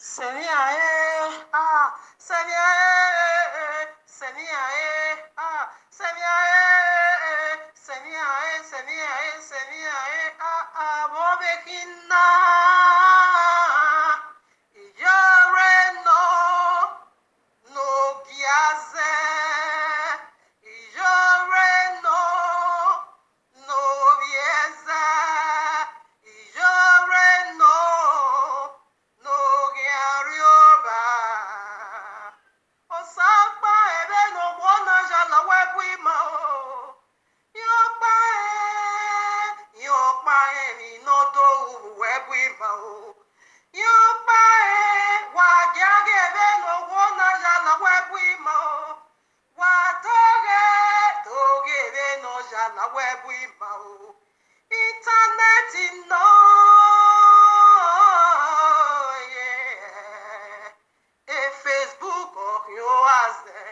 Seniae, ah, Seniae, Seniae, ah, Seniae, Seniae, Seniae, Seniae, Bobekina, Yore no Giaze, Yore no Vieza, Yore no Giarioba. Osapa ebe no bona jala webu ima o. Yokpa mi no do webu ima o. Yokpa wa jage ebe no bona jala webu ima o. Wa toge ebe no jala webu ima o. Internet no, yeah. Facebook ọ̀hìn azẹ̀,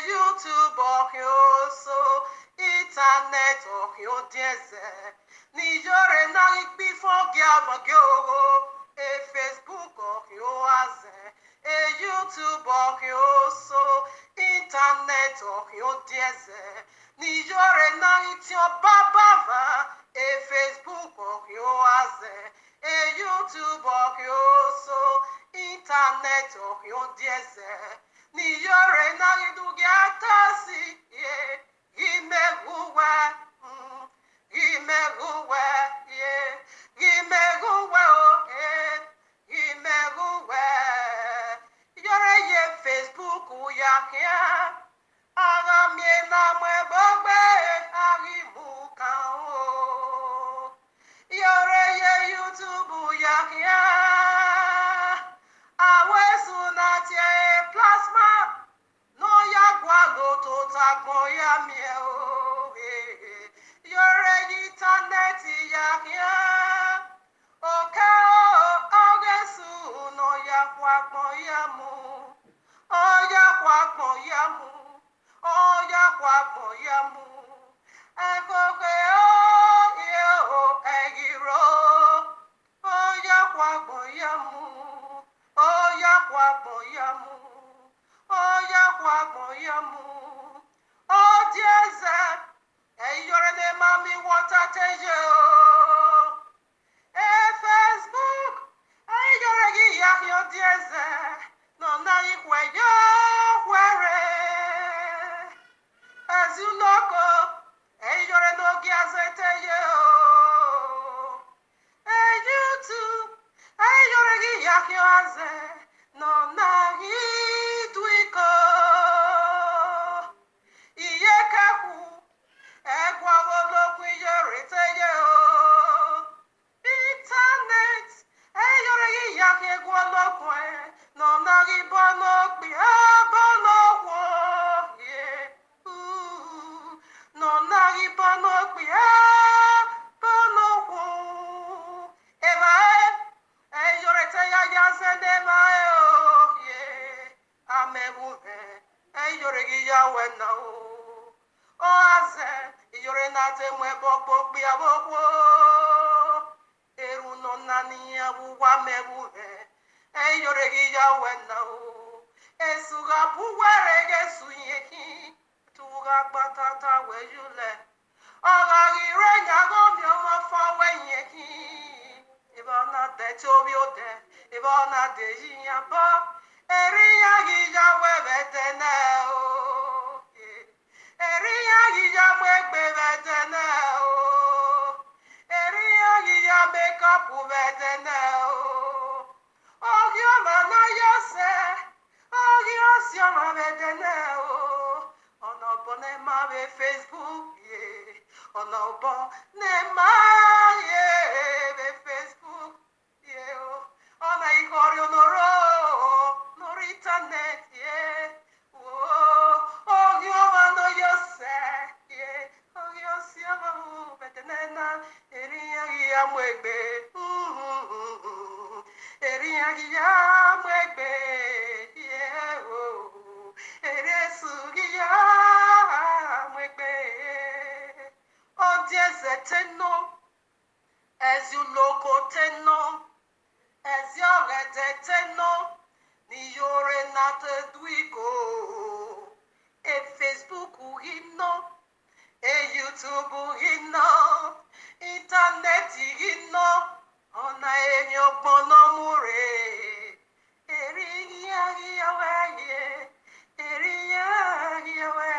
YouTube ọ̀hìn oso, internet ọ̀hìn odiẹ̀zẹ̀. Nìjọ́rẹ̀ náà gbí fọ́gì àbọ̀gẹ́ owó, Facebook ọ̀hìn azẹ̀, YouTube ọ̀hìn oso, internet ọ̀hìn odiẹ̀zẹ̀. Nìjọ́rẹ̀ náà tí ọ bá bàbá, Facebook ọ̀hìn azẹ̀, YouTube ọ̀hìn oso, internet ọ̀hìn odiẹ̀zẹ̀. Nìjọ́rẹ̀ náà ìdúgẹ́ àtàsí, ìmẹ̀gùwẹ̀, ìmẹ̀gùwẹ̀, ìmẹ̀gùwẹ̀ o, ìmẹ̀gùwẹ̀. Ìjọ́rẹ̀ yẹ Facebook yà kíá. Aga mie na mwe bogbe agimu kan o. Yore ye YouTube ya kia. Awe sunatie plasma. No ya gwalo to takmo ya mie o. Yore internet ya kia. Oke o ogesu no ya kwakmo ya mu. O ya kwakmo ya mu. Oya kwakpo ya mu, ekoke o egiro. Oya kwakpo ya mu, oya kwakpo ya mu, oya kwakpo ya mu. Odieze, eyore ne mami wata teje o. Facebook, eyore gi yaki odieze, no na ikwe yo kwere. Ezuloko, eyore n'oge azete o. YouTube, eyore gị yaki aze, nọ na iduiko. Iye kakwu, egwagolokwu iyore teye o. Internet, eyore gị yaki egwolokwu, nọ na ibonokpi abonokwu. Nonagi panokpi panokwu. Ema eyorete ya yazende ma o ye. Amebuhe eyoregi ya wena o. O aze yore na te mwe bokpo pi abokwo. Eru no nani abuwa mebuhe eyoregi ya wena o. Esuga buwere gesuyeki. Tuga batata wejule. Ogagi renya gomi omo fawe yeki. Ibana de tobi ode. Ibana de yinyaba. Eriya gija webetene o. Eriya gija mwegbe betene o. Eriya gija makeup betene o. Ogi oma na yose. Ogi osi oma betene o. Ọ̀nà ọ̀bọ ní máa bẹ Facebook yé. Ọ̀nà ọ̀bọ ní máa yé bẹ Facebook yé o. Ọ̀nà ìkọ̀rí onoro lórí internet yé. Ogi ọmọ náà yóò sẹ́ yé. Ogi ọsí ọmọ bẹ̀tẹ̀ nẹ́nà. Èrìyàn yìí á mú ẹgbẹ́. Èrìyàn yìí á mú ẹgbẹ́ yé o. Eresugia mwegbe. Odieze teno, ezuloko teno, Eziogete no, ni yore nate duiko. E Facebook hino, e YouTube hino, internet hino, ona enyi ogbono mure. Eri ya ya weye, eri ya ya we,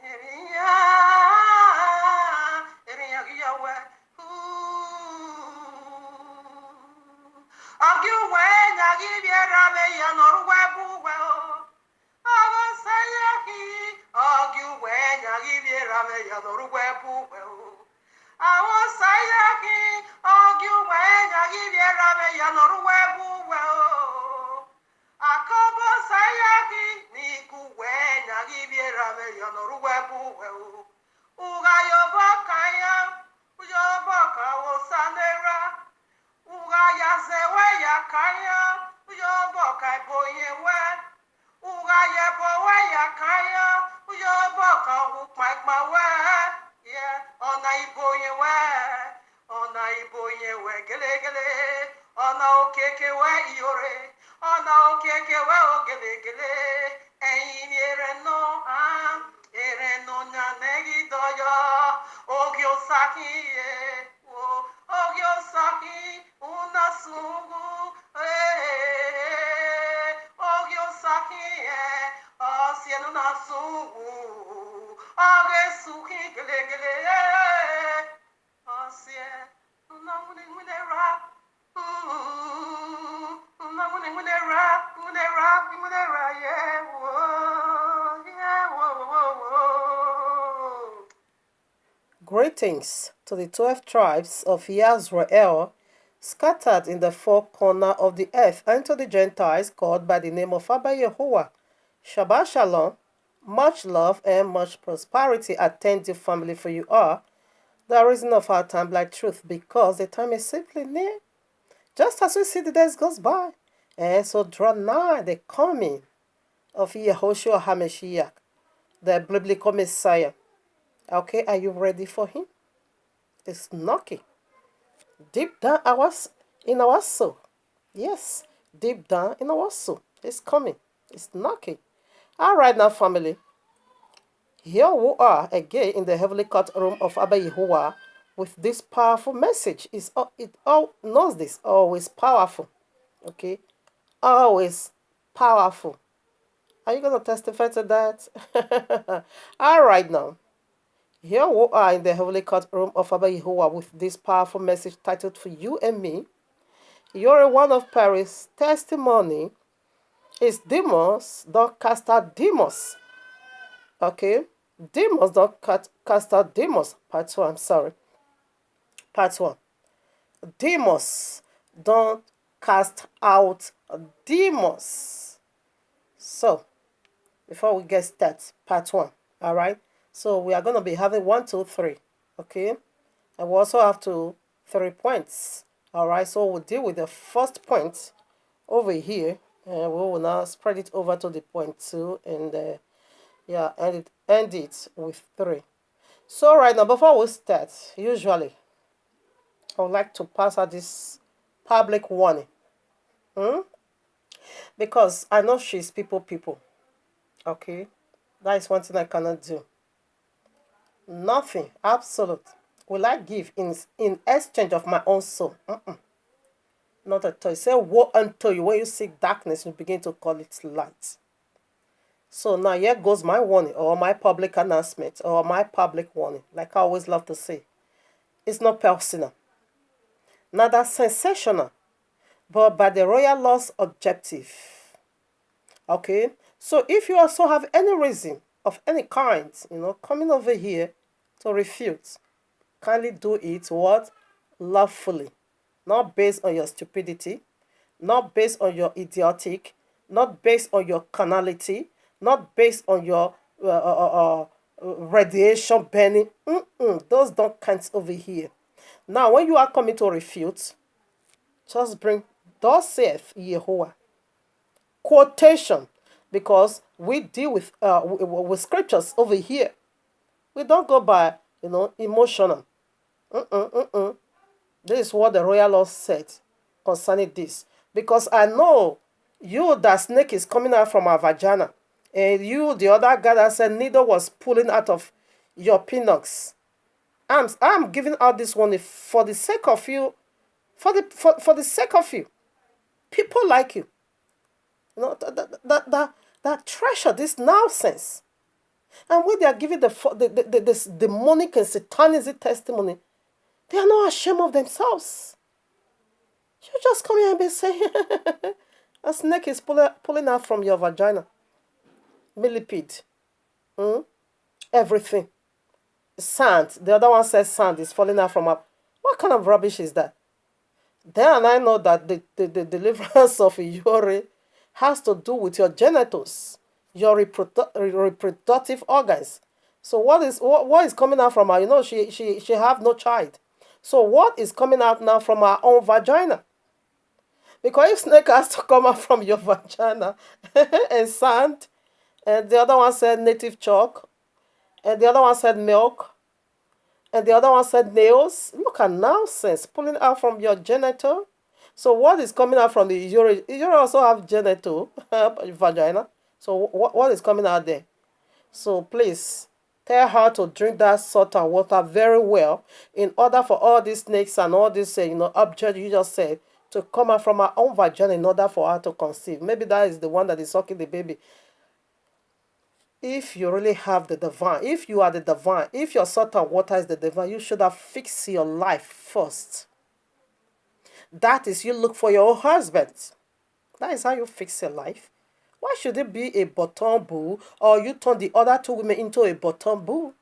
eri ya ya we. Ogiwe nyagi biara me ya norwe buwe o. Ogo sayaki. Ogiwe nyagi biara me ya norwe buwe o. Awo sayaki. Ogiwe nyagi biara me ya norwe buwe o. Akobo sayaki. Nikuwe nyagi biara me ya norwe buwe o. Uga yobo kaya. Yobo kawo sanera. Uga ya sewe ya kaya, uyobo kai boye we. Uga ye bowe ya kaya, uyobo ka ukma we. Yeah, ona iboye we, ona iboye we gele gele, ona okeke we iore, ona okeke we ogele gele. Eyin ere no ere no nya negi doyo, ogyo saki ye, ogyo saki. Una sungu, ogyo saki, asien una sungu, age suki gele gele, asien una mune ra, una mune ra, yeah, whoa. Greetings to the 12 tribes of Yisrael scattered in the four corners of the earth, and to the Gentiles called by the name of Abba Yehovah. Shabbat Shalom, much love and much prosperity attend you, family, for you are the reason of our time like truth, because the time is simply near. Just as we see the days goes by, and so draw nigh the coming of Yehoshua HaMashiach, the biblical Messiah. Okay, are you ready for him? It's knocking deep down in our soul. Yes, deep down in our soul. It's coming. It's knocking. All right now, family. Here we are again in the heavenly courtroom of Abba Yehovah with this powerful message. It all knows this. Always powerful. Okay? Always powerful. Are you going to testify to that? All right now. Here we are in the heavenly courtroom of Abba Yehovah with this powerful message titled For You and Me. You're one of Paris' testimony is demons don't cast out demons. Okay? Demons don't cast out demons. Part 2, I'm sorry. Part 1. Demons don't cast out demons. So, before we get started, part 1. All right? So we are going to be having 1, 2, 3, okay? And we also have 3 points. All right, so we'll deal with the first point over here, and we will now spread it over to the point 2, and end it with 3. So right now, before we start, usually I would like to pass out this public warning, because I know she's people, okay? That is one thing I cannot do. Nothing, absolute, will I give in exchange of my own soul. Not at all. It said, woe unto you when you seek darkness, you begin to call it light. So now here goes my warning, or my public announcement, or my public warning. Like I always love to say, it's not personal, neither sensational, but by the royal law's objective. Okay? So if you also have any reason of any kind, coming over here to refute, kindly do it what? Lawfully. Not based on your stupidity, not based on your idiotic, not based on your carnality, not based on your radiation burning. Those don't count over here. Now, when you are coming to refute, just bring, thus saith Yehovah. Quotation, because we deal with scriptures over here. We don't go by, emotional. This is what the royal law said. concerning this. Because I know you, that snake is coming out from our vagina. And you, the other guy that said needle was pulling out of your penis. I'm giving out this one for the sake of you, for the sake of you. People like you. You know, that treasure this nonsense. And when they are giving this demonic and satanic testimony, they are not ashamed of themselves. You just come here and be saying, a snake is pulling out from your vagina. Millipede. Everything. Sand. The other one says sand is falling out from up. What kind of rubbish is that? Then I know that the deliverance of Iyore has to do with your genitals, your reproductive organs. So what is coming out from her? You know, she have no child. So what is coming out now from her own vagina? Because if snake has to come out from your vagina and sand, and the other one said native chalk, and the other one said milk, and the other one said nails. Look at nonsense pulling out from your genital. So what is coming out from the urine? You also have genital vagina. So what is coming out there? So please tell her to drink that salt and water very well, in order for all these snakes and all these objects you just said to come out from her own vagina, in order for her to conceive. Maybe that is the one that is sucking the baby. If you really have the divine, if you are the divine, if your salt and water is the divine, you should have fixed your life first. That is, you look for your husband. That is how you fix your life. Why should it be a bottom bull, or you turn the other two women into a bottom bull?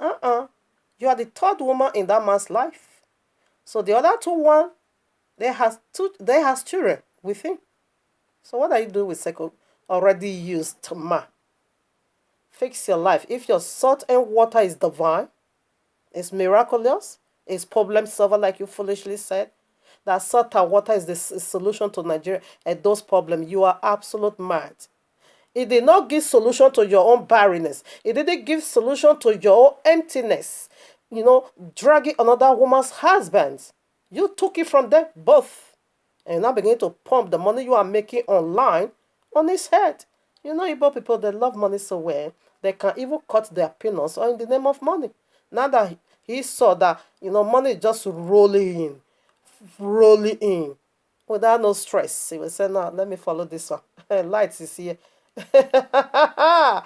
You are the third woman in that man's life. So the other two they has children with him. So what are you doing with second already used man? Fix your life. If your salt and water is divine, it's miraculous, it's problem solver, like you foolishly said, that salt and water is the solution to Nigeria and those problems, you are absolute mad. It did not give solution to your own barrenness. It didn't give solution to your own emptiness. Dragging another woman's husband. You took it from them both. And now begin to pump the money you are making online on his head. Igbo people, they love money so well, they can even cut their peanuts or in the name of money. Now that he saw that, money is just rolling in without no stress, he will say, no, let me follow this one. Lights is here. Are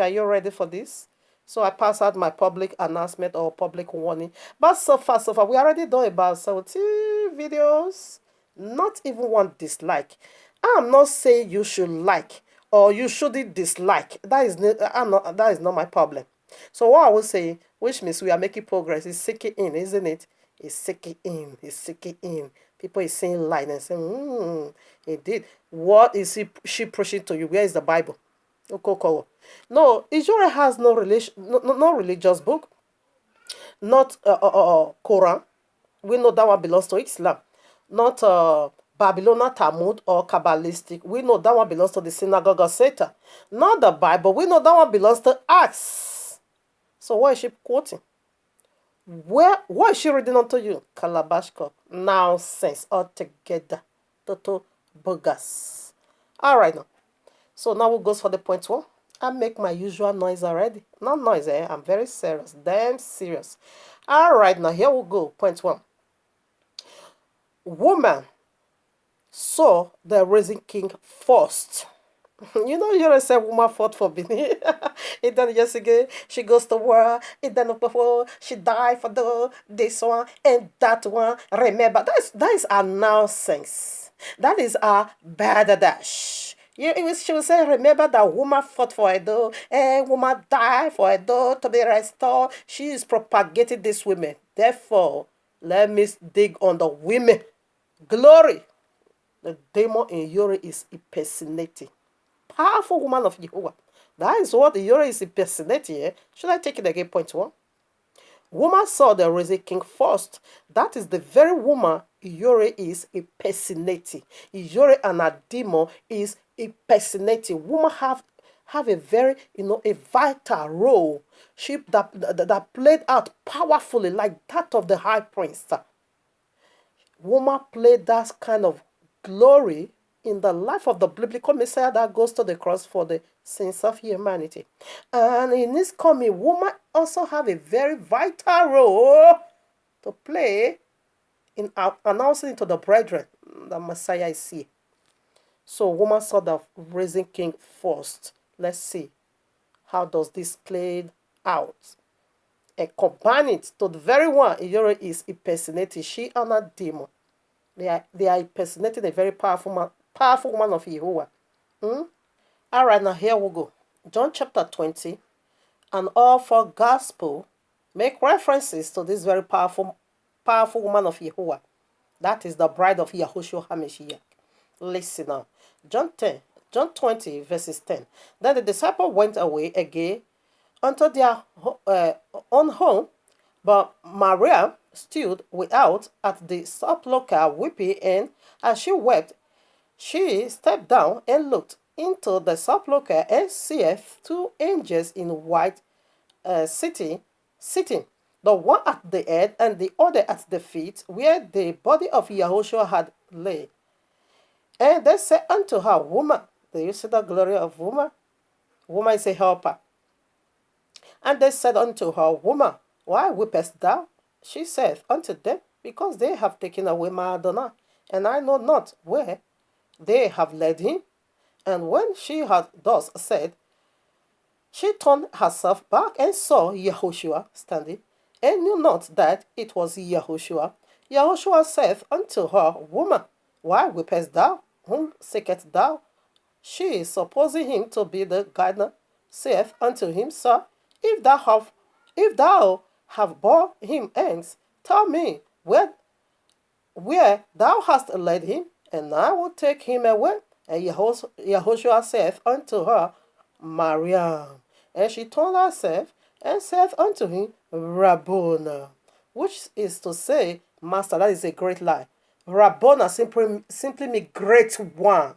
you ready for this? So I pass out my public announcement or public warning. But so far, we already done about 70 videos. Not even one dislike. I'm not saying you should like or you shouldn't dislike. That is not my problem. So what I will say, which means we are making progress, is sinking in, isn't it? It's sinking in. People is saying light and saying, indeed. What is she preaching to you? Where is the Bible? No, Iyore has no religious book, not Quran. We know that one belongs to Islam. Not Babylonian Talmud or Kabbalistic. We know that one belongs to the synagogue of Satan. Not the Bible. We know that one belongs to Acts. So what is she quoting? What is she reading unto you? Calabash cup. Nonsense altogether. Total bogus. All right now. So now we goes for the point one. I make my usual noise already. Not noise, I'm very serious. Damn serious. All right now, here we go. Point one. Woman saw the risen king first. You say woman fought for Benin. And then yesterday she goes to war. And then before she died for this one and that one. Remember, that is a nonsense. That is a bad dash. She will say, remember that woman fought for Edo, and woman died for Edo to be restored. She is propagating these women. Therefore, let me dig on the women. Glory. The demon in Iyore is impersonating. Powerful woman of Jehovah. That is what Iyore is impersonating. Eh? Should I take it again? Point one. Woman saw the risen king first. That is the very woman Iyore is impersonating. Iyore and her demon is impersonating. Woman have have a very, a vital role. She that played out powerfully like that of the high priest. Woman played that kind of glory in the life of the biblical Messiah that goes to the cross for the sins of humanity. And in this coming, woman also have a very vital role to play in announcing to the brethren the Messiah is here. So woman saw the risen king first. Let's see how does this play out. And combine it to the very one Iyore is impersonating. She and a demon. They are impersonating a very powerful woman of Yehovah. All right, now here we go. John chapter 20 and all four gospel make references to this very powerful woman of Yehovah. That is the bride of Yahushua HaMashiach. Listen now. John 20 verses 10. Then the disciple went away again unto their own home, but Maria stood without at the sepulchre weeping, and as she wept, she stepped down and looked into the sepulchre and seeth two angels in white sitting, the one at the head and the other at the feet, where the body of Yahushua had lay. And they said unto her, Woman, do you see the glory of woman? Woman is a helper. And they said unto her, Woman, why weepest thou? She saith unto them, Because they have taken away my Adonai, and I know not where they have led him. And when she had thus said, she turned herself back and saw Yahushua standing, and knew not that it was Yahushua. Yahushua saith unto her, Woman, why weepest thou? Whom seekest thou? She, supposing him to be the gardener, saith unto him, Sir, if thou have bore him hence, tell me where thou hast led him, and I will take him away. And Yahushua saith unto her, Maria. And she turned herself and saith unto him, Rabboni, which is to say, Master. That is a great lie. Rabboni simply means great one.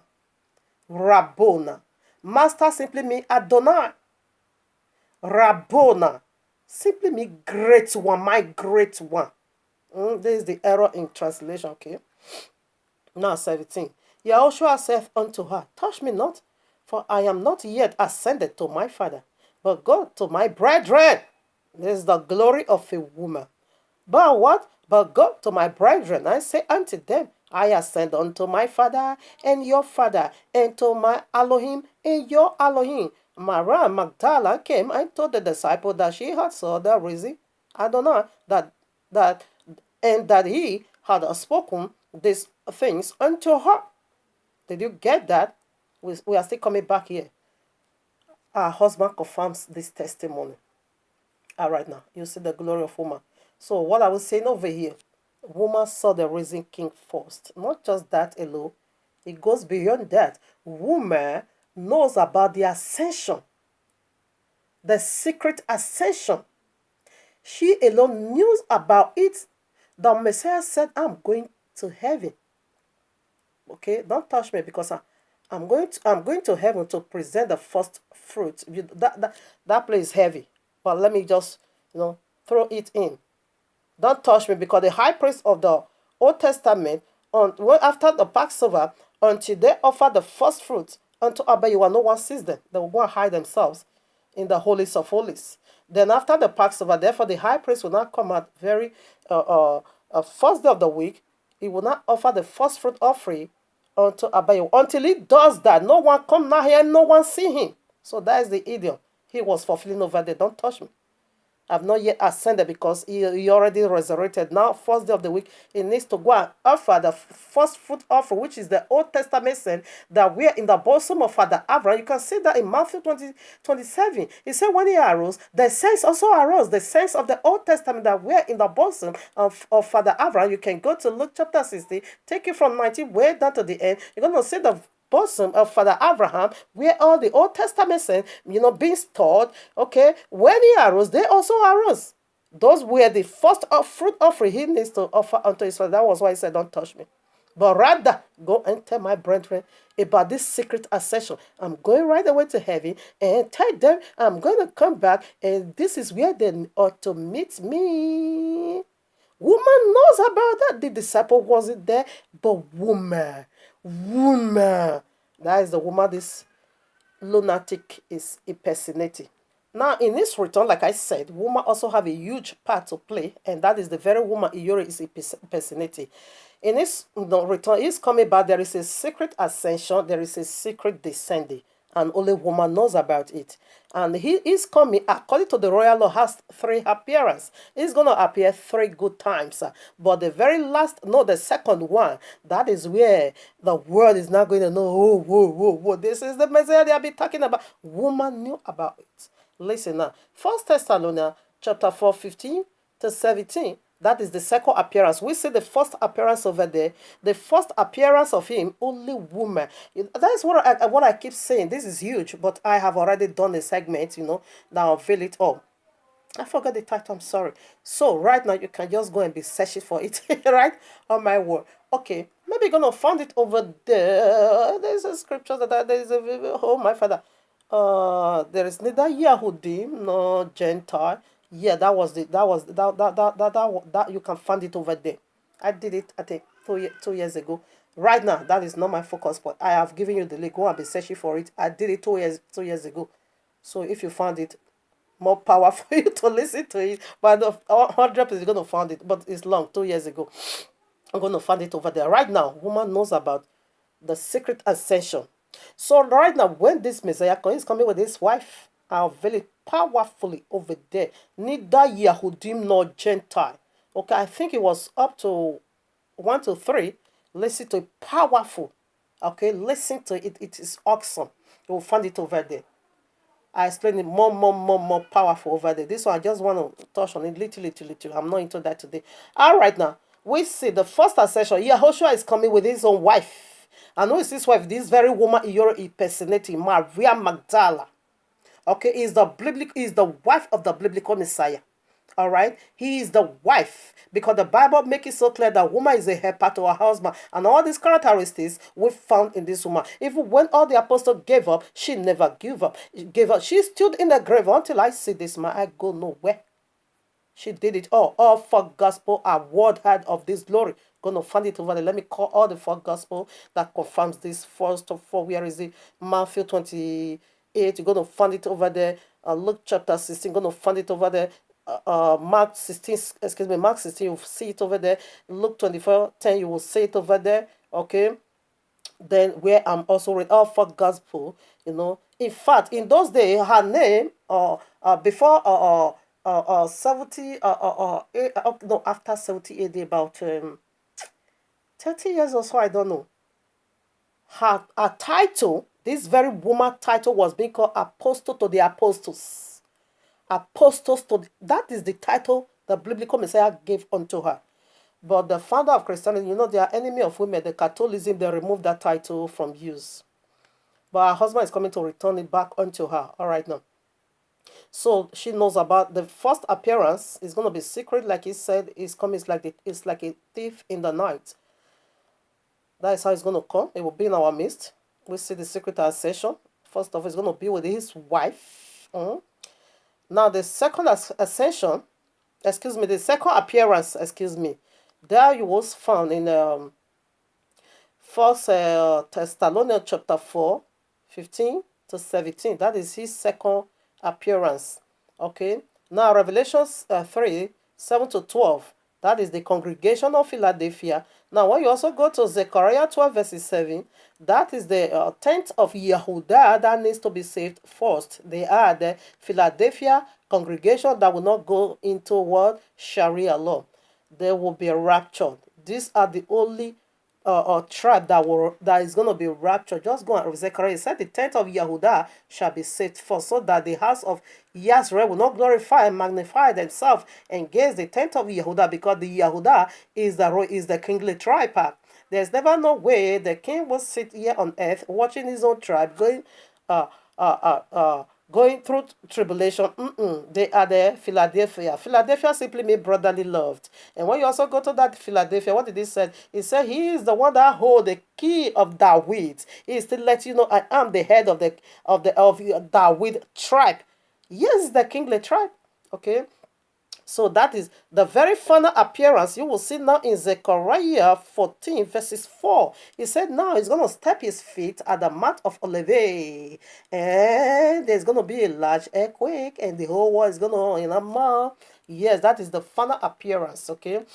Rabboni. Master simply means Adonai. Rabboni simply means great one, my great one. This is the error in translation, okay? Now 17. Yahushua saith unto her, Touch me not, for I am not yet ascended to my Father, but go to my brethren. This is the glory of a woman. But what? But go to my brethren, I say unto them, I ascend unto my Father and your Father, and to my Elohim and your Elohim. Maria Magdala came and told the disciple that she had saw the risen Adonai, that he had spoken these things unto her. Did you get that? We are still coming back here. Our husband confirms this testimony. All right, now you see the glory of woman. So what I was saying over here, woman saw the risen king first. Not just that alone. It goes beyond that. Woman knows about the ascension, the secret ascension. She alone knew about it. The Messiah said, I'm going to heaven. Okay, don't touch me because I'm going to heaven to present the first fruit. That place is heavy. But let me just throw it in. Don't touch me because the high priest of the Old Testament, after the Passover, until they offer the first fruit unto Abayua, no one sees them. They will go and hide themselves in the holies of holies. Then after the Passover, therefore the high priest will not come out very first day of the week. He will not offer the first fruit offering unto Abayua. Until he does that, no one come now here, no one see him. So that is the idiom he was fulfilling over there. Don't touch me. I've not yet ascended because he already resurrected. Now, first day of the week, he needs to go and offer the first fruit offering, which is the Old Testament sin that we are in the bosom of Father Abraham. You can see that in Matthew 20:27. He said when he arose, the saints also arose. The saints of the Old Testament that were in the bosom of Father Abraham. You can go to Luke chapter 16, take it from 19 way down to the end. You're going to see the bosom of Father Abraham, where all the Old Testament saints, being stored. Okay, when he arose, they also arose. Those were the first fruit offering he needs to offer unto his Father. That was why he said, "Don't touch me." But rather, go and tell my brethren about this secret ascension. I'm going right away to heaven and tell them I'm going to come back, and this is where they ought to meet me. Woman knows about that. The disciple wasn't there, but woman. That is the woman this lunatic is impersonating. Now, in this return, like I said, woman also have a huge part to play, and that is the very woman Iyori is impersonating. In this return, he's coming back. There is a secret ascension, there is a secret descending, and only woman knows about it. And he is coming, according to the royal law, has three appearances. He's going to appear three good times. But the very last, no, the second one, that is where the world is not going to know, oh, whoa, whoa, whoa, this is the Messiah they have been talking about. Woman knew about it. Listen now. First Thessalonians chapter 4, 15 to 17. That is the second appearance. We see the first appearance over there. The first appearance of him, only woman. That is what I keep saying. This is huge, but I have already done a segment, that I'll fill it up. I forgot the title, I'm sorry. So right now you can just go and be searching for it, right? On my word. Okay, maybe you're gonna find it over there. There's a scripture there's a oh my father. There is neither Yahudim nor Gentile. Yeah, that you can find it over there. I did it, I think, 2 years ago. Right now, that is not my focus, but I have given you the link. Go and be searching for it. I did it 2 years ago. So if you found it, more power for you to listen to it. But the 100% you're going to find it, but it's long, 2 years ago. I'm going to find it over there. Right now, woman knows about the secret ascension. So right now, when this Messiah is coming with his wife, are very powerfully over there. Neither Yahudim nor Gentile. Okay, I think it was up to 1 to 3. Listen to it, powerful. Okay, listen to it. It is awesome. You will find it over there. I explain it more powerful over there. This one, I just want to touch on it little. I'm not into that today. All right, now, we see the first ascension. Yahushua is coming with his own wife. And who is this wife? This very woman you're impersonating, Maria Magdala. Okay, is the wife of the biblical Messiah. All right, he is the wife because the Bible makes it so clear that woman is a helper to her husband, and all these characteristics we found in this woman. Even when all the apostles gave up, she never gave up. She stood in the grave until I see this man. I go nowhere. She did it all for gospel and word heard of this glory. Gonna find it over there. Let me call all the four gospel that confirms this. First of all, where is it? Matthew 28. You're gonna find it over there. Luke chapter 16. Gonna find it over there. Mark 16. Excuse me. Mark 16. You'll see it over there. Luke 24:10. You will see it over there. Okay. Then where I'm also read all four gospel. In fact, in those days, her name before 70 no, after 70 AD, about 30 years or so, I don't know. Her title, this very woman title, was being called Apostle to the Apostles. Apostles to that is the title the biblical Messiah gave unto her. But the founder of Christianity, they are enemy of women. The Catholicism, they removed that title from use. But her husband is coming to return it back unto her. All right now. So she knows about the first appearance. Is going to be secret, like he said. It's coming. It's like a thief in the night. That is how it's going to come. It will be in our midst. We see the secret ascension. First of all, it's going to be with his wife. Now, the second ascension, the second appearance, there you was found in First Thessalonians chapter 4, 15 to 17. That is his second appearance. Okay. Now, Revelations 3, 7 to 12. That is the congregation of Philadelphia. Now, when you also go to Zechariah 12, verse 7, that is the tent of Yehuda that needs to be saved first. They are the Philadelphia congregation that will not go into what? Sharia law. They will be raptured. These are the only tribe that is going to be raptured. Just go and Zechariah said the tent of Yehuda shall be saved first, so that the house of Yahweh will not glorify and magnify themselves against the tent of Yehuda, because the Yehuda is the kingly tribe. There's never no way the king will sit here on earth watching his own tribe going going through tribulation. They are there. Philadelphia. Philadelphia simply means brotherly loved. And when you also go to that Philadelphia, what did he say? He said he is the one that hold the key of David. He still let you know I am the head of the David tribe. Yes, the kingly tribe. Okay. So that is the very final appearance you will see now in Zechariah 14 verses 4. He said now he's going to step his feet at the Mount of Olivet. And there's going to be a large earthquake and the whole world is going to in a month. Yes, that is the final appearance, okay?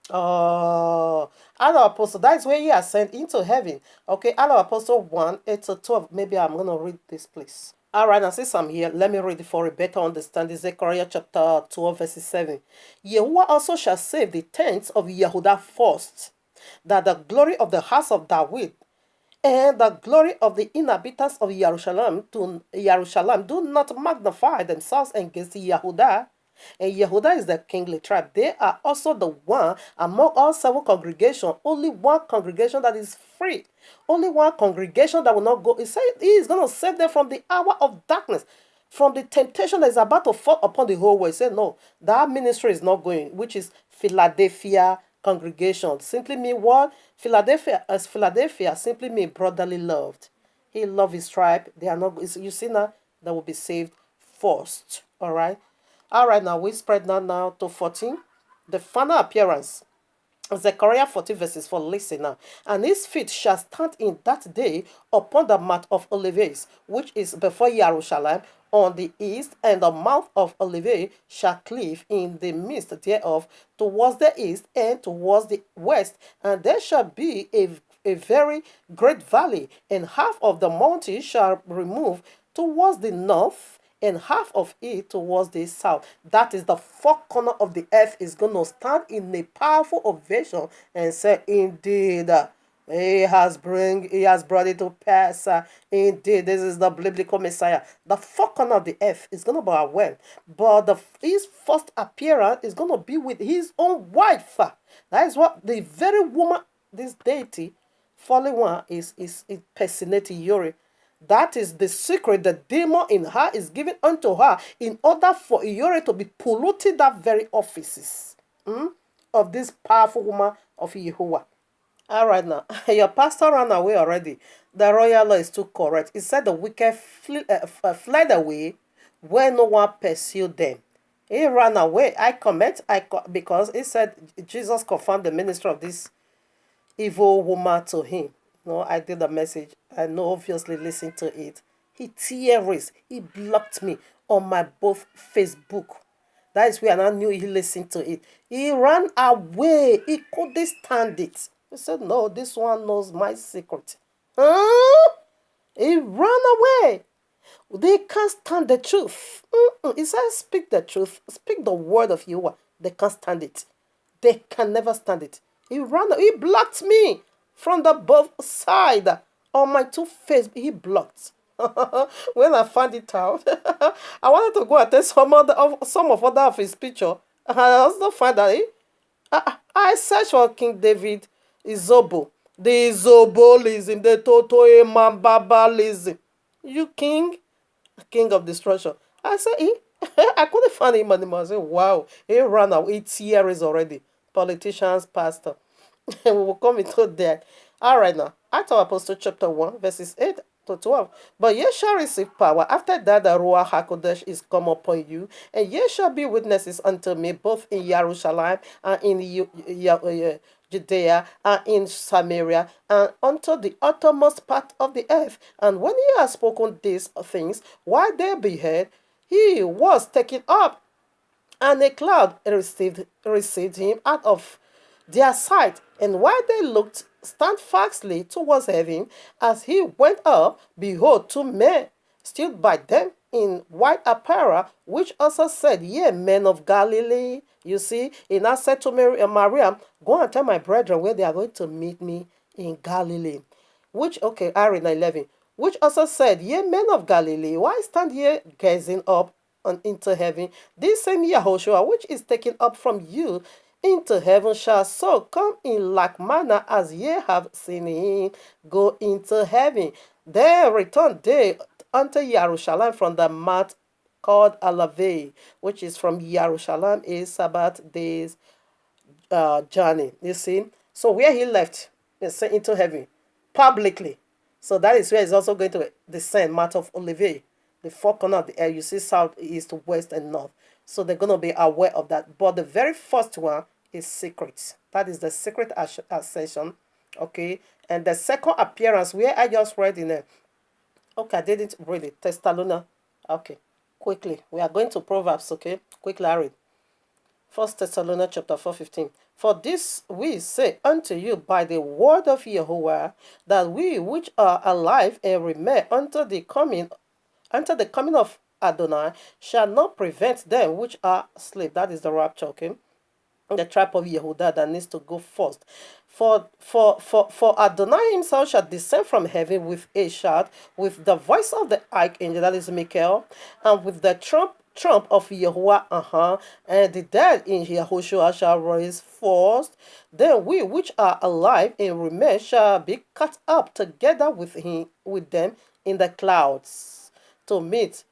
Other Apostle, that is where he ascend into heaven. Okay, Other Apostle 1, 8 to 12. Maybe I'm going to read this, please. All right, now since I'm here, let me read it for a better understanding. Zechariah chapter 12, verse 7. Yahuwah also shall save the tents of Yehudah first, that the glory of the house of David and the glory of the inhabitants of Jerusalem do not magnify themselves against Yehudah. And Yehudah is the kingly tribe. They are also the one among all seven congregations, only one congregation that is free. Only one congregation that will not go. He said he is going to save them from the hour of darkness, from the temptation that is about to fall upon the whole world. He said, no, that ministry is not going, which is Philadelphia congregation. Simply mean what? Philadelphia simply mean brotherly loved. He loved his tribe. They are not, you see now, that will be saved first. All right. All right, now we spread now to 14. The final appearance. Zechariah 14 verses 4. Listen now. And his feet shall stand in that day upon the Mount of Olivet, which is before Jerusalem on the east, and the mouth of Olivet shall cleave in the midst thereof towards the east and towards the west, and there shall be a very great valley, and half of the mountain shall remove towards the north, and half of it towards the south. That is the four corner of the earth is going to stand in a powerful ovation and say, indeed, he has brought it to pass. Indeed, this is the biblical Messiah. The four corner of the earth is going to be aware, but his first appearance is going to be with his own wife. That is what the very woman, this deity, fallen one, is impersonating Yuri. That is the secret. The demon in her is given unto her in order for Iyore to be polluting that very offices of this powerful woman of Yehovah. All right now, your pastor ran away already. The royal law is too correct. He said the wicked fled away when no one pursued them. He ran away. I comment, because he said Jesus confirmed the ministry of this evil woman to him. No, I did the message. I know, obviously, listen to it. He tears. He blocked me on my both Facebook. That is where I knew he listened to it. He ran away. He couldn't stand it. He said, no, this one knows my secret. Huh? He ran away. They can't stand the truth. He said, speak the truth. Speak the word of Yahweh. They can't stand it. They can never stand it. He ran. He blocked me from the both side on my two face. He blocked. When I found it out, I wanted to go and take some of other of his picture. I also find that I searched for King David Izobo. The Izobolism, the Toto Mambabalism. You king of destruction. I said, I couldn't find him anymore. I said, wow, he ran out 8 years already. Politicians, pastor. We will come into that. All right now. Acts of Apostles chapter 1, verses 8 to 12. But ye shall receive power. After that, the Ruach HaKodesh is come upon you, and ye shall be witnesses unto me, both in Jerusalem and in Judea and in Samaria, and unto the uttermost part of the earth. And when he has spoken these things, while they beheld, he was taken up, and a cloud received him out of their sight. And while they looked steadfastly towards heaven, as he went up, behold, 2 men stood by them in white apparel, which also said, Ye men of Galilee. You see, he now said to Mariam, go and tell my brethren where they are going to meet me in Galilee. Which, okay, Aaron 11. Which also said, Ye men of Galilee, why stand ye gazing up into heaven? This same Yahushua, which is taken up from you into heaven, shall so come in like manner as ye have seen him go into heaven. Then returned they unto Jerusalem from the mount called Alaveh, which is from Jerusalem, is Sabbath days journey. You see? So where he left is into heaven publicly. So that is where he's also going to descend, Mount of Olivet, the four corners of the earth. You see south, east, west, and north. So they're going to be aware of that. But the very first one is secret. That is the secret ascension. Okay. And the second appearance, where I just read in a, okay, I didn't read it. Thessalonians. Okay. Quickly. We are going to Proverbs, okay? Quickly, I read. 1 Thessalonians chapter 4:15. For this we say unto you by the word of Jehovah, that we which are alive and remain unto the coming of Adonai shall not prevent them which are asleep. That is the rapture, okay? The tribe of Yehuda that needs to go first. For Adonai himself shall descend from heaven with a shout, with the voice of the archangel, that is Michael, and with the trump of Yahuwah, and the dead in Yahushua shall rise first. Then we which are alive and remain shall be caught up together with them in the clouds to meet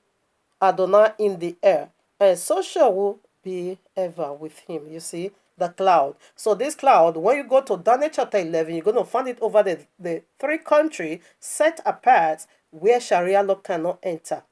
Adonai in the air, and so shall we be ever with him. You see, the cloud. So this cloud, when you go to Daniel chapter 11, you're going to find it over the three countries set apart where Sharia law cannot enter,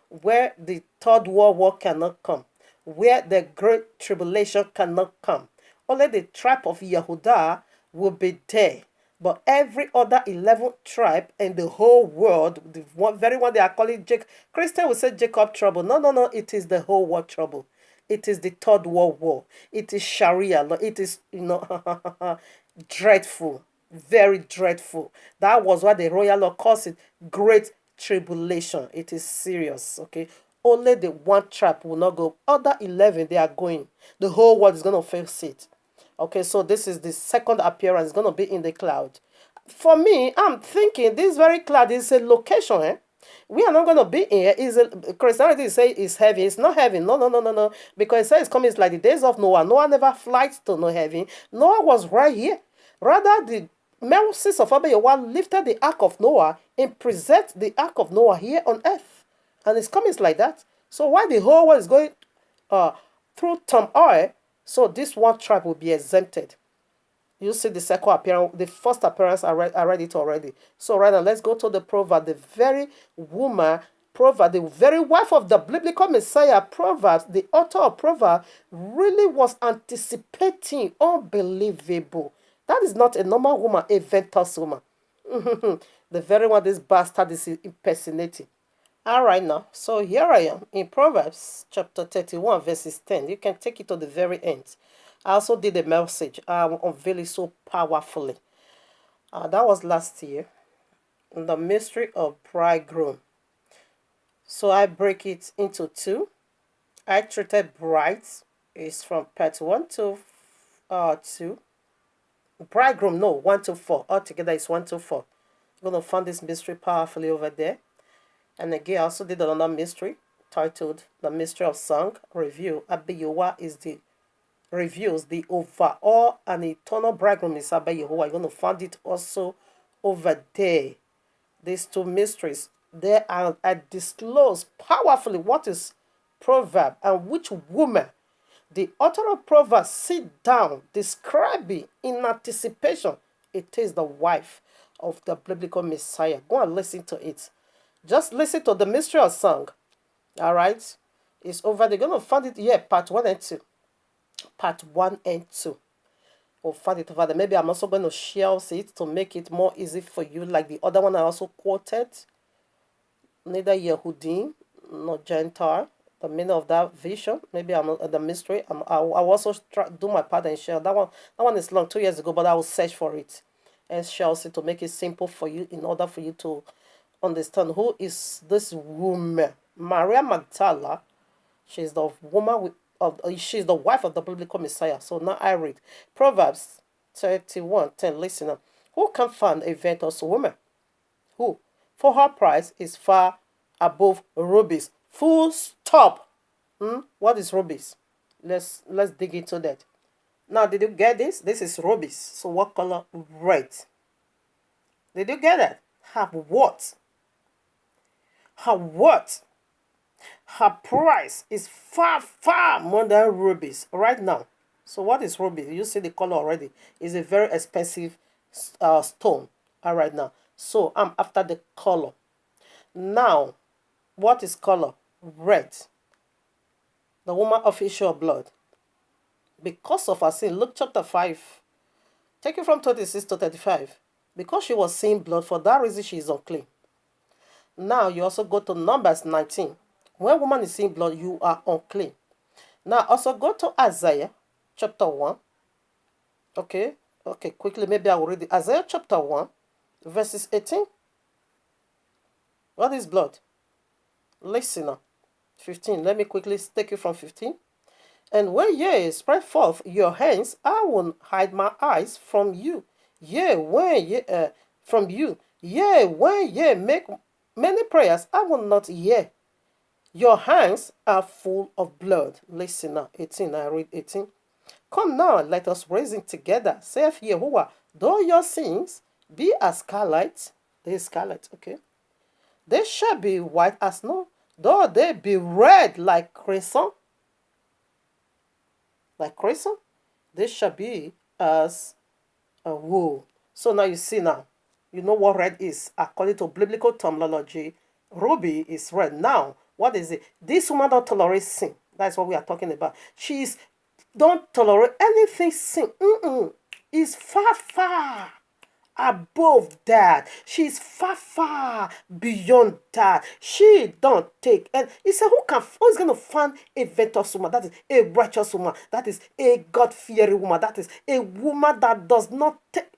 where the third world war cannot come, where the great tribulation cannot come. Only the tribe of Yehuda will be there. But every other 11 tribe in the whole world, the very one they are calling Jacob, Christian will say Jacob trouble. No, no, no, it is the whole world trouble. It is the third world war. It is Sharia law. It is, dreadful, very dreadful. That was what the royal law calls it, great tribulation. It is serious, okay? Only the one tribe will not go. Other 11, they are going. The whole world is going to face it. Okay, so this is the second appearance. It's going to be in the cloud. For me, I'm thinking this very cloud is a location. We are not going to be in here. Christianity say it's heaven. It's not heaven. No, no, no, no, no. Because it says it's coming. It's like the days of Noah. Noah never flies to no heaven. Noah was right here. Rather, the Moses of Abiyawa lifted the ark of Noah and present the ark of Noah here on earth. And it's coming like that. So why the whole world is going through turmoil, so this one tribe will be exempted. You see the second appearance, the first appearance, I read it already. So right now, let's go to the proverb. The very woman, proverb, the very wife of the biblical Messiah, Proverbs, the author of Proverbs, really was anticipating unbelievable. That is not a normal woman, a ventus woman. The very one this bastard is impersonating. All right now, so here I am in Proverbs chapter 31 verses 10. You can take it to the very end. I also did a message. I unveiled it so powerfully. That was last year. The mystery of bridegroom. So I break it into two. I treated brides is from part 1 to 2. Bridegroom, no, 1 to 4. Altogether is 1 to 4. I'm going to find this mystery powerfully over there. And again, I also did another mystery titled The Mystery of Song Review. Abiyawa is the reviews the overall and eternal bridegroom is Abiyawa. You're going to find it also over there. These two mysteries. There are I disclose powerfully what is proverb and which woman the author of Proverbs sit down describing in anticipation. It is the wife of the biblical Messiah. Go and listen to it. Just listen to the mystery of song. All right. It's over. They're going to find it here, part 1 and 2. Part 1 and 2. We'll find it over there. Maybe I'm also going to share it to make it more easy for you. Like the other one I also quoted. Neither Yehudim nor Gentile. The meaning of that vision. Maybe I'm the mystery. I'll also do my part and share. That one is long, 2 years ago, but I will search for it and share it to make it simple for you in order for you to understand who is this woman. Maria Magdala, she's the woman she's the wife of the biblical Messiah. So now I read Proverbs 31:10. Listen up. Who can find a virtuous woman? Who? For her price is far above rubies. Full stop. What is rubies? Let's dig into that. Now, did you get this? This is rubies. So what color? Red. Did you get that? Have what? Her worth, her price is far, far more than rubies right now. So what is ruby? You see the color already. It's a very expensive stone. All right now. So I'm after the color. Now, what is color? Red. The woman of issue of blood. Because of her sin, Luke chapter 5, take it from 26 to 35. Because she was seeing blood, for that reason she is unclean. Now you also go to Numbers 19. When woman is seeing blood, you are unclean. Now also go to Isaiah chapter 1. Okay, quickly, maybe I will read it. Isaiah chapter 1, verses 18. What is blood? Listen now. 15. Let me quickly take it from 15. And when ye spread forth your hands, I will hide my eyes from you. Yea, when ye from you. Yea, when ye make many prayers, I will not hear. Your hands are full of blood. Listen now, 18. I read 18. Come now, let us reason together, saith Yehovah. Though your sins be as scarlet, they scarlet, okay, they shall be white as snow. Though they be red like crimson, they shall be as a wool. So now you see now, you know what red is. According to biblical terminology, ruby is red. Now, what is it? This woman don't tolerate sin. That's what we are talking about. She's don't tolerate anything sin. Is far, far above that. She's far, far beyond that. She don't take. And he said, who's going to find a virtuous woman? That is a righteous woman. That is a God-fearing woman. That is a woman that does not take,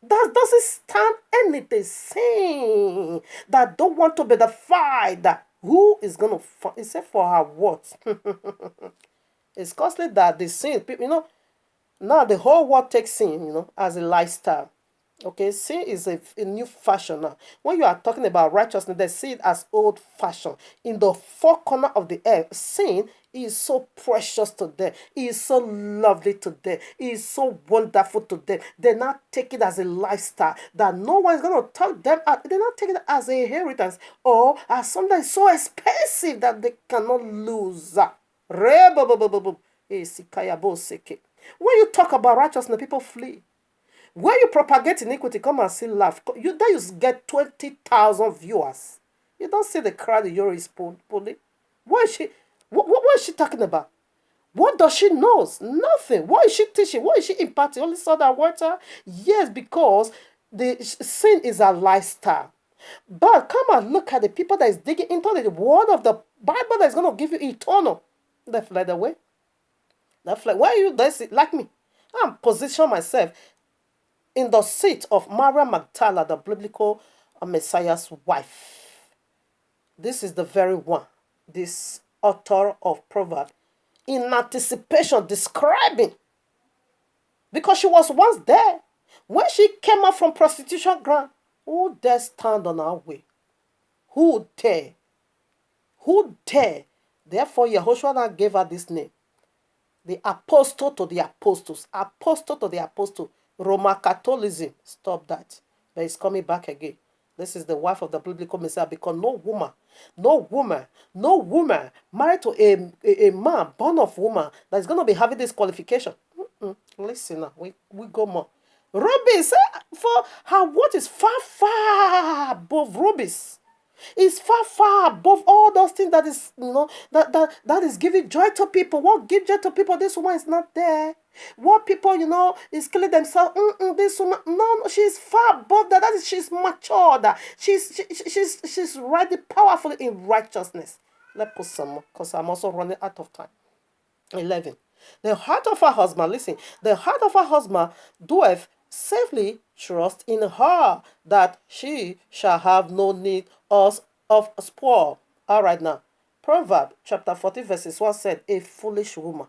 that doesn't stand anything sin, that don't want to be defied. Who is going to find? He said, for her what? It's costly that the sin, people, now the whole world takes sin, as a lifestyle. Okay, sin is a new fashion now. When you are talking about righteousness, they see it as old fashion. In the four corners of the earth, sin is so precious to them. It is so lovely to them. It is so wonderful to them. They not take it as a lifestyle that no one is going to talk them out. They not take it as a inheritance or as something so expensive that they cannot lose. When you talk about righteousness, people flee. When you propagate iniquity, come and see laugh. You get 20,000 viewers. You don't see the crowd you're pulling. What is she talking about? What does she know? Nothing. What is she teaching? What is she imparting? Only salt and water? Yes, because the sin is a lifestyle. But come and look at the people that is digging into the word of the Bible that is going to give you eternal. They fled away. Why are you there? Like me? I'm positioning myself in the seat of Maria Magdala, the biblical Messiah's wife. This is the very one, this author of Proverbs, in anticipation, describing, because she was once there. When she came out from prostitution ground, who dare stand on our way? Who dare? Who dare? Therefore, Yehoshua gave her this name. The apostle to the apostles. Apostle to the apostle. Roman Catholicism. Stop that. But it's coming back again. This is the wife of the biblical Messiah, because no woman married to a man born of woman that is going to be having this qualification. Listen now, we go more. Rubies, for her what is far, far above rubies. It's far, far above all those things that is, that is giving joy to people. What gives joy to people? This woman is not there. What people, is killing themselves. This woman, no, she's far above that. That is, she's matured. She's ready, powerful in righteousness. Let's put some more, because I'm also running out of time. 11. The heart of her husband, listen, the heart of her husband doeth safely trust in her, that she shall have no need of spoil. All right now. Proverbs chapter 40 verses 1 said, a foolish woman.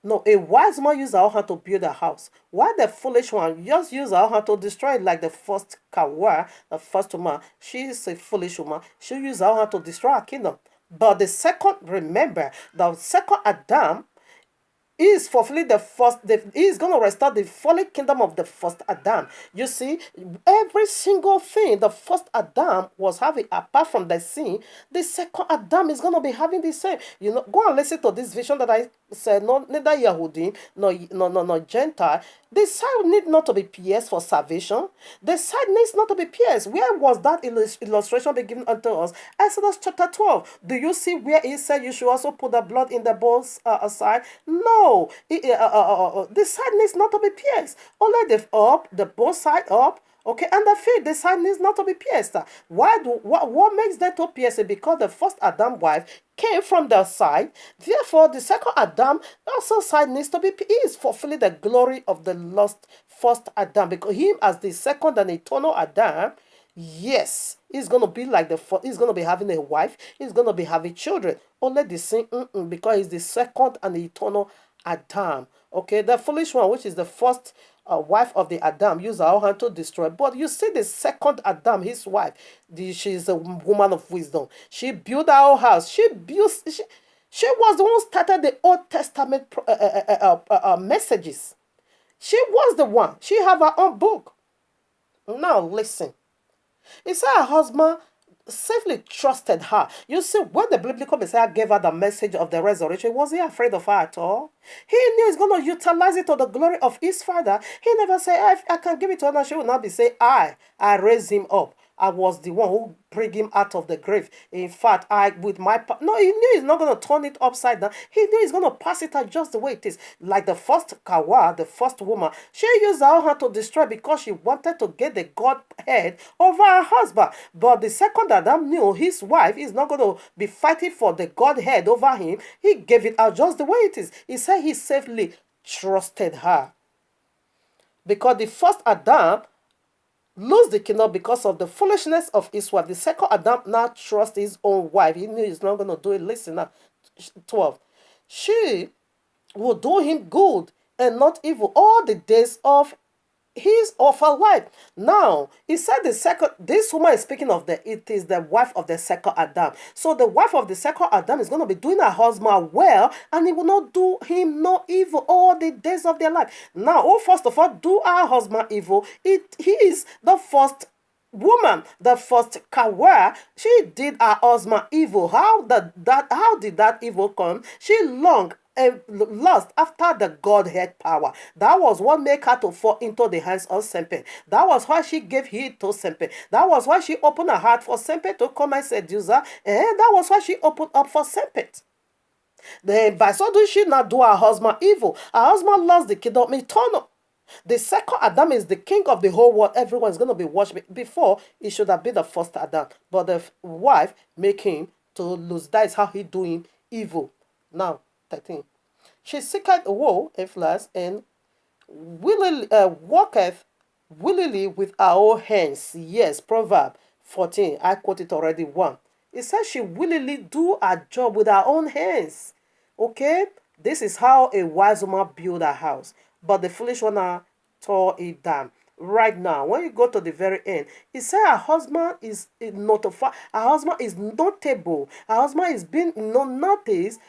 No, a wise man uses her hand to build a house. While the foolish one just uses her hand to destroy it, like the first Kawa, the first woman. She is a foolish woman. She uses her hand to destroy her kingdom. But the second, remember, the second Adam, He is fulfilling the first, he is going to restore the fallen kingdom of the first Adam. You see, every single thing the first Adam was having, apart from the sin, the second Adam is going to be having the same. You know, go and listen to this vision that I said, no, neither Yahudi, no Gentile. The side need not to be pierced for salvation. The side needs not to be pierced. Where was that illustration be given unto us? Exodus chapter 12. Do you see where he said you should also put the blood in the bull's side? No. The side needs not to be pierced. Only the bull side up. Okay, and the feet, the side needs not to be pierced. What makes that to pierce it? Because the first Adam wife came from the side. Therefore, the second Adam also side needs to be pierced. He is fulfilling the glory of the lost first Adam. Because him as the second and eternal Adam, yes, he's going to be like he's going to be having a wife. He's going to be having children. Only the sin, because he's the second and the eternal Adam. Okay, the foolish one, which is the first wife of the Adam, used her hand to destroy. But you see the second Adam, his wife, she is a woman of wisdom. She built her own house. She was the one who started the Old Testament messages. She was the one. She have her own book. Now listen. He said her husband safely trusted her. You see, when the biblical Messiah gave her the message of the resurrection, was he afraid of her at all? He knew he's going to utilize it to the glory of his father. He never said, I can give it to her. She will not be saying, I raised him up. I was the one who bring him out of the grave. In fact, no, he knew he's not going to turn it upside down. He knew he's going to pass it out just the way it is. Like the first Kawa, the first woman, she used her hand to destroy because she wanted to get the Godhead over her husband. But the second Adam knew his wife is not going to be fighting for the Godhead over him. He gave it out just the way it is. He said he safely trusted her. Because the first Adam lose the kingdom because of the foolishness of his wife. The second Adam now trusts his own wife. He knew he's not going to do it. Listen now, 12. She will do him good and not evil all the days of her life. Now, he said this woman is speaking of it is the wife of the second Adam. So the wife of the second Adam is going to be doing her husband well, and he will not do him no evil all the days of their life. Now, first of all, do our husband evil. He is the first woman, the first Kawa. She did her husband evil. How did that evil come? She longed and lust after the Godhead power. That was what made her to fall into the hands of Sempe. That was why she gave heed to Sempe. That was why she opened her heart for Sempe to come and seduce her. And that was why she opened up for Sempe. Then by so doing, she not do her husband evil. Her husband lost the kingdom eternal. The second Adam is the king of the whole world. Everyone is going to be worshipping. Before, it should have been the first Adam. But the wife make him to lose. That is how he doing evil. Now, 13. She seeketh woe, influence, and walketh willingly with her own hands. Yes, Proverb 14. I quote it already. 1. It says she willingly do her job with her own hands. Okay? This is how a wise woman build her house. But the foolish one tore it down. Right now, when you go to the very end, it said her husband is notified. Her husband is notable. Her husband is being noticed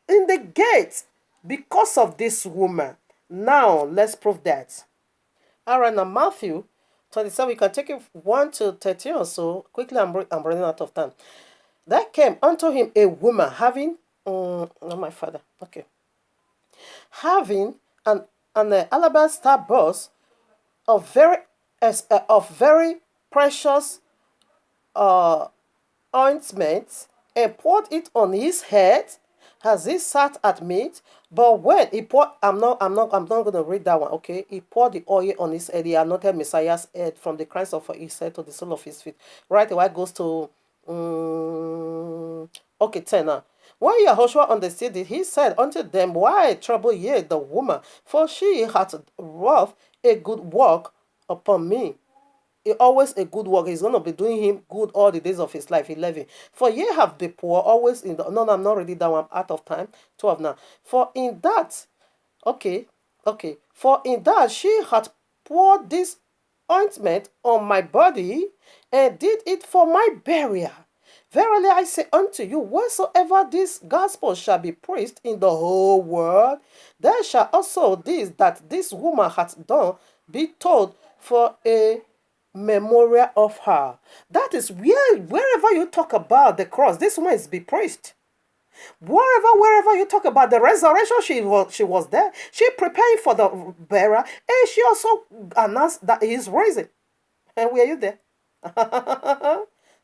in the gates because of this woman. Now, let's prove that. All right, now Matthew 27, we can take it 1 to 13 or so. Quickly, I'm running out of time. There came unto him a woman having, not my father, okay, having an alabaster box of very precious ointment, and poured it on his head as he sat at meat. But when he poured, I'm not going to read that one. Okay, he poured the oil on his head. He anointed Messiah's head from the crowns of his head to the sole of his feet. Right away, it goes to 10 now. When Yahushua understood it, he said unto them, Why trouble ye the woman? For she hath wrought a good work upon me. Always a good work. He's going to be doing him good all the days of his life. 11. For ye have the poor always in the... No, I'm not reading that one. I'm out of time. 12 now. For in that... Okay. For in that she hath poured this ointment on my body, and did it for my burial. Verily I say unto you, wheresoever this gospel shall be preached in the whole world, there shall also this that this woman hath done be told for a memorial of her. That is wherever you talk about the cross, this woman is be preached. Wherever you talk about the resurrection, she was there. She preparing for the bearer, and she also announced that he is raising. And were you there?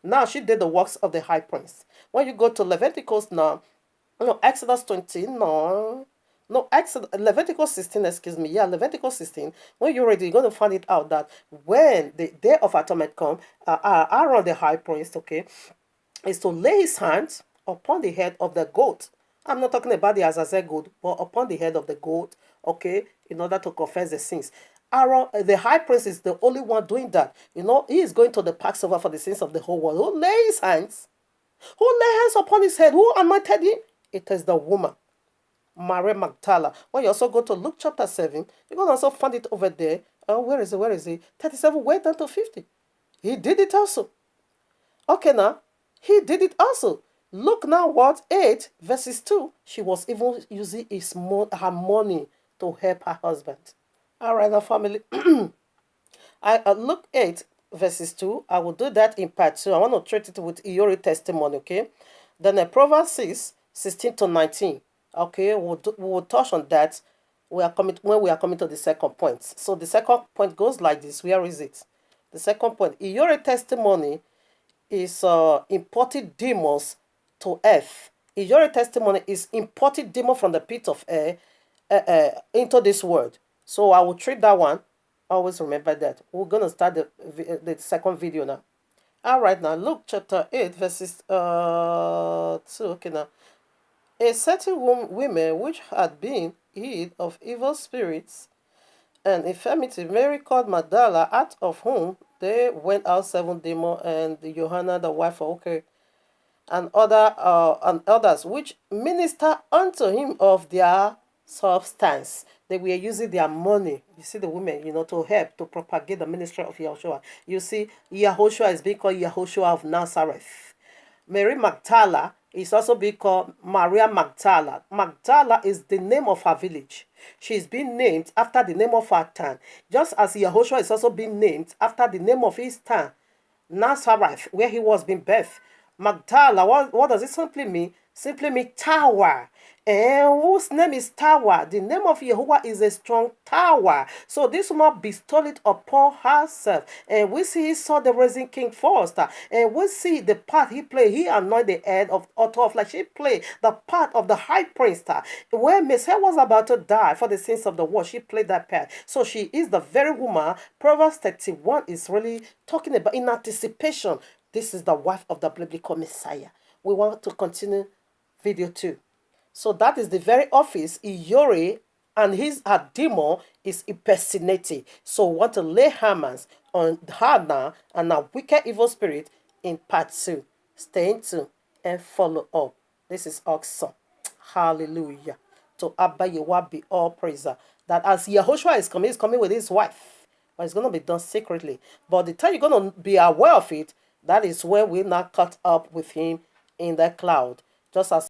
Now she did the works of the high priest. When you go to Leviticus now, no, Exodus 20, no, Leviticus 16, excuse me, yeah, Leviticus 16, when you're ready, you're going to find it out that when the day of atonement come, Aaron the high priest, okay, is to lay his hands upon the head of the goat. I'm not talking about the Azazel goat, but upon the head of the goat, okay, in order to confess the sins. Aaron, the high priest, is the only one doing that. He is going to the Passover for the sins of the whole world. Who lay his hands? Who lay hands upon his head? Who anointed him? It is the woman, Mary Magdala. When you also go to Luke chapter 7, you're going to also find it over there. Where is it? 37, way down to 50. He did it also. Okay, now, he did it also. Look now what 8 verses 2. She was even using her money to help her husband. All right, now family. I look 8 verses 2. I will do that in part 2. I want to treat it with Iyori testimony, okay? Then Proverbs 6, 16 to 19. Okay, we'll touch on that. When we are coming to the second point. So the second point goes like this. Where is it? The second point. Iyori testimony is imported demons to earth. Iyori testimony is imported demon from the pit of air into this world. So I will treat that one. Always remember that. We're going to start the second video now. All right, now Luke chapter 8 verses 2. Okay, now. A certain women which had been healed of evil spirits and infirmity, Mary called Magdala, out of whom they went out 7 demons, and Johanna the wife of and others which minister unto him of their substance. They were using their money. You see the women, to help to propagate the ministry of Yahushua. You see, Yahushua is being called Yahushua of Nazareth. Mary Magdala is also being called Maria Magdala. Magdala is the name of her village. She is being named after the name of her town. Just as Yahushua is also being named after the name of his town, Nazareth, where he was being birthed. Magdala, what does it simply mean? Simply mean tower. And whose name is tower? The name of Yahuwah is a strong tower. So this woman bestowed it upon herself. And we see he saw the risen king first. And we see the part he played. He anointed the head of author of, like she played the part of the high priest. When Messiah was about to die for the sins of the world, she played that part. So she is the very woman Proverbs 31 is really talking about in anticipation. This is the wife of the biblical Messiah. We want to continue video 2. So that is the very office Iyori and her demon is impersonating. So we want to lay hands on her now and a wicked evil spirit in part 2. Stay tuned and follow up. This is awesome. Hallelujah. To Abba Yehovah be all praise. That as Yahushua is coming with his wife. But it's going to be done secretly. But the time you're going to be aware of it, that is when we now caught up with him in the cloud. Just as